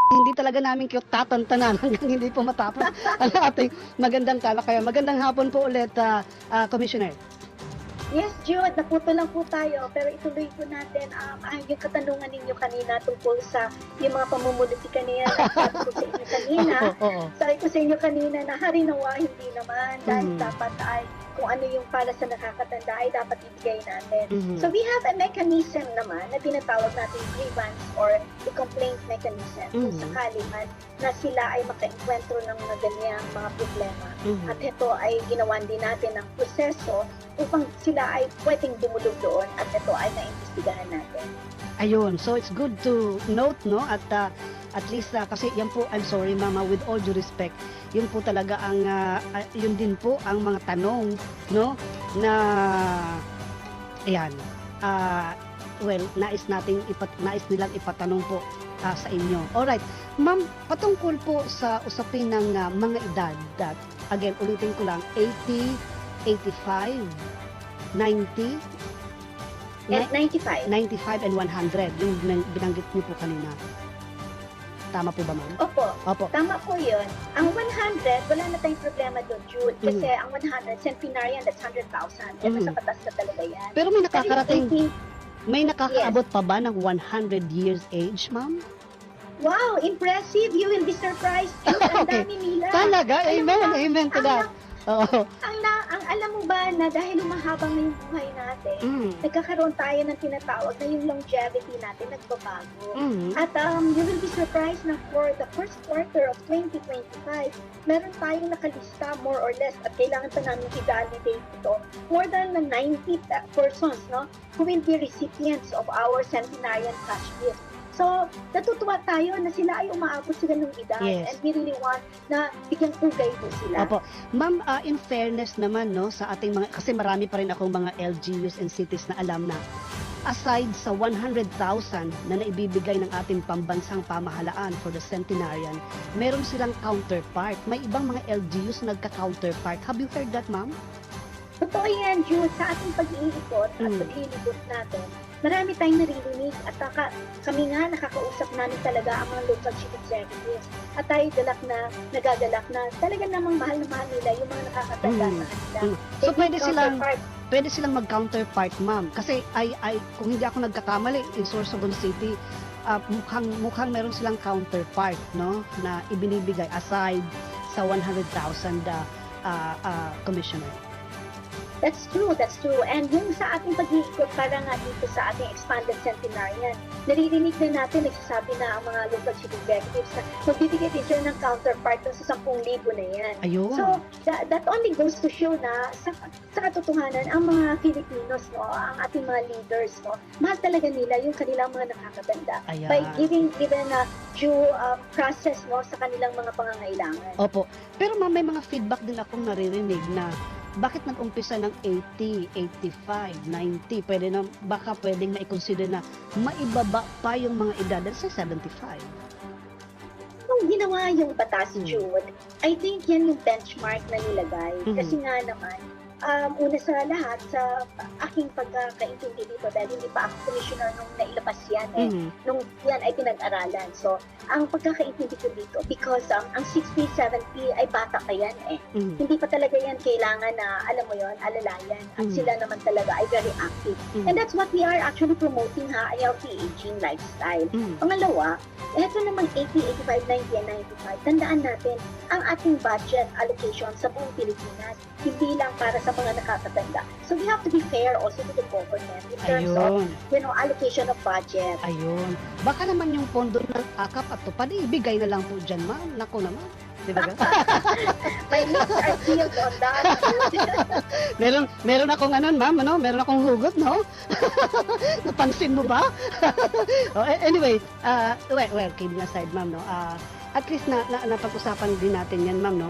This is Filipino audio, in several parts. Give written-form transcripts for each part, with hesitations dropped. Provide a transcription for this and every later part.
hindi talaga namin kayo tatantanan hanggang hindi po matapos ang ating magandang talakayan. Magandang hapon po ulit, Commissioner. Yes, Jude, naputo lang po tayo, pero ituloy po natin yung katanungan ninyo kanina tungkol sa yung mga pamumulitika niya. Sabi ko sa inyo kanina, sabi ko sa inyo kanina na harinawa, hindi naman, dahil dapat ay kung ano yung para sa nakakatanda ay dapat ibigay natin. So we have a mechanism naman na tinatawag natin grievance or the complaint mechanism kung sakali man na sila ay maka-enkwentro ng mga ganyang mga problema. At ito ay ginawan din natin ng proseso upang sila ay pwedeng dumulog doon at ito ay naimbestigahan natin. Ayun, so it's good to note, no? At least kasi yan po, I'm sorry mama, with all due respect, yun po talaga ang yun din po ang mga tanong, no, na ayan, well, nais nilang ipatanong po sa inyo. Alright, ma'am, patungkol po sa usapin ng mga edad, that again, ulitin ko lang, 80, 85, 90, Yes, 95. 95 and 100, yung binanggit niyo po kanina. Tama po ba, ma'am? Opo. Tama po yun. Ang 100, wala na tayong problema doon, Jude. Kasi ang 100, centenarian, that's 100,000. Sa batas na talaga yan. Pero may nakakarating, may nakakaabot pa ba ng 100 years age, ma'am? Wow, impressive. You will be surprised, Jude. Ang dami nila. Talaga? Amen. Amen to that. Oo. Ang alam mo ba na dahil humahabang na yung buhay natin, nagkakaroon tayo ng tinatawag na yung longevity natin nagbabago. At you will be surprised na for the first quarter of 2025, meron tayong nakalista more or less at kailangan pa namin i-validate ito, more than 90 persons, no, who will be recipients of our centenarian cash gift. So, natutuwa tayo na sila ay umaabot sa ganung edad. Yes. And we really want na bigyan pugay po sila. Opo. Ma'am, in fairness naman, no, sa ating mga, kasi marami pa rin akong mga LGUs and cities na alam na, aside sa 100,000 na naibibigay ng ating pambansang pamahalaan for the centenarian, meron silang counterpart. May ibang mga LGUs na nagka-counterpart. Have you heard that, ma'am? Totoo yan, Jude. Sa ating pag-iikot at paglilibot natin, marami tayong naririnig at kami nga nakakausap namin talaga ang mga local chief executives. At tayo nagagalak na talaga namang mahal na mahal nila yung mga nakakatanda sa kanila. So pwede silang mag-counterpart, ma'am. Kasi kung hindi ako nagkakamali, in Sorsogon City, mukhang meron silang counterpart, no, na ibinibigay aside sa 100,000 commissioner. That's true. And yung sa ating pag-iikot para nga dito sa ating expanded centenarian, naririnig na natin, nagsasabi na ang mga local chief executives na magbibigay din sila ng counterpart sa 10,000 na yan. Ayun. So, that only goes to show na sa katotohanan, ang mga Filipinos, no, ang ating mga leaders, no, mahal talaga nila yung kanilang mga nakakatanda. Ayan. By giving na due process, no, sa kanilang mga pangangailangan. Opo. Pero ma'am, may mga feedback din akong naririnig na bakit nag-umpisa ng 80, 85, 90? Baka pwedeng na-consider na maibaba pa yung mga edad sa 75. Nung ginawa yung batas, Jude, I think yan yung benchmark na nilagay. Kasi nga naman, una sa lahat, sa aking pagkakaintindi dito, dahil hindi pa ako commissioner nung nailabas yan, nung yan ay pinag-aralan. So, ang pagkakaintindi ko dito, because ang 60, 70 ay bata pa yan Hindi pa talaga yan kailangan na, alam mo yon, alalayan. At sila naman talaga ay very active. And that's what we are actually promoting, a healthy aging lifestyle. Pangalawa, eto naman 80, 85, 90, and 95, tandaan natin, ang ating budget allocation sa buong Pilipinas, hindi lang para sa mga nakakatanda. So we have to be fair also to the government in terms of, allocation of budget. Ayun. Baka naman yung pondo ng akap at tupad, ibigay na lang po dyan, ma'am. Nako naman. Diba? My lips are sealed on that. meron akong ma'am, meron akong hugot, no? Napansin mo ba? Anyway, well, kidding aside, ma'am, no? At least napag-usapan din natin yan, ma'am, no?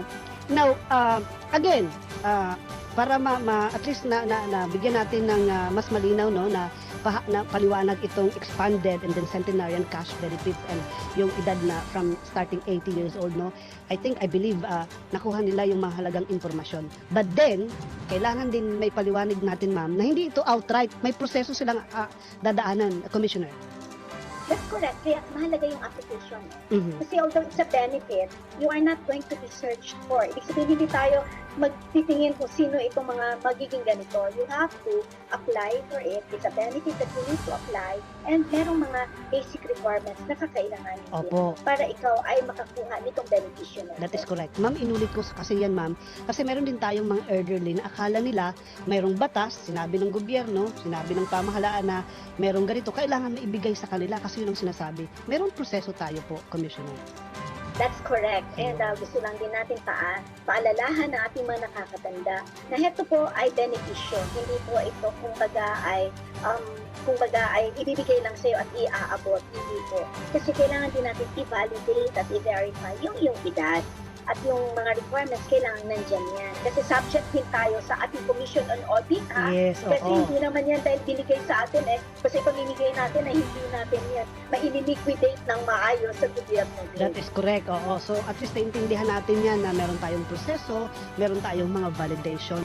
Now, again, para at least na bigyan natin ng mas malinaw, no, na paliwanag itong expanded and then centenarian cash benefits and yung edad na from starting 80 years old, no. I believe nakuha nila yung mahalagang impormasyon. But then, kailangan din may paliwanag natin, ma'am, na hindi ito outright, may proseso silang dadaanan, Commissioner. That's correct. Kaya mahalaga yung application. Mhm. Kasi although it's a benefit, you are not going to be searched for. Ibig sabihin, hindi tayo magtitingin kung sino itong mga magiging ganito. You have to apply for it. It's a benefit that you need to apply. And merong mga basic requirements na kakailanganin din Opo. para ikaw ay makakuha nitong beneficyo na That is ito. correct. Ma'am, inulit ko kasi yan, ma'am. Kasi meron din tayong mga elderly na akala nila mayroong batas, sinabi ng gobyerno, sinabi ng pamahalaan na merong ganito, kailangan maibigay sa kanila kasi yun ang sinasabi. Merong proseso tayo po, Commissioner. That's correct. And gusto lang din natin paalalahan na ating mga nakakatanda na heto po ay benepisyo. Hindi po ito kumbaga ay ibibigay lang sa'yo at iaabot. Hindi po. Kasi kailangan din natin i-validate at i-verify yung iyong edad at yung mga requirements kailangan nandyan yan. Kasi subject din tayo sa ating Commission on Audit, ha? Yes, Kasi oo. hindi naman yan dahil binigay sa atin kasi pag inigay natin ay hindi natin yan maililiquidate ng maayos sa gobyerno din. That is correct, oo. So at least naintindihan natin yan na meron tayong proseso, meron tayong mga validation.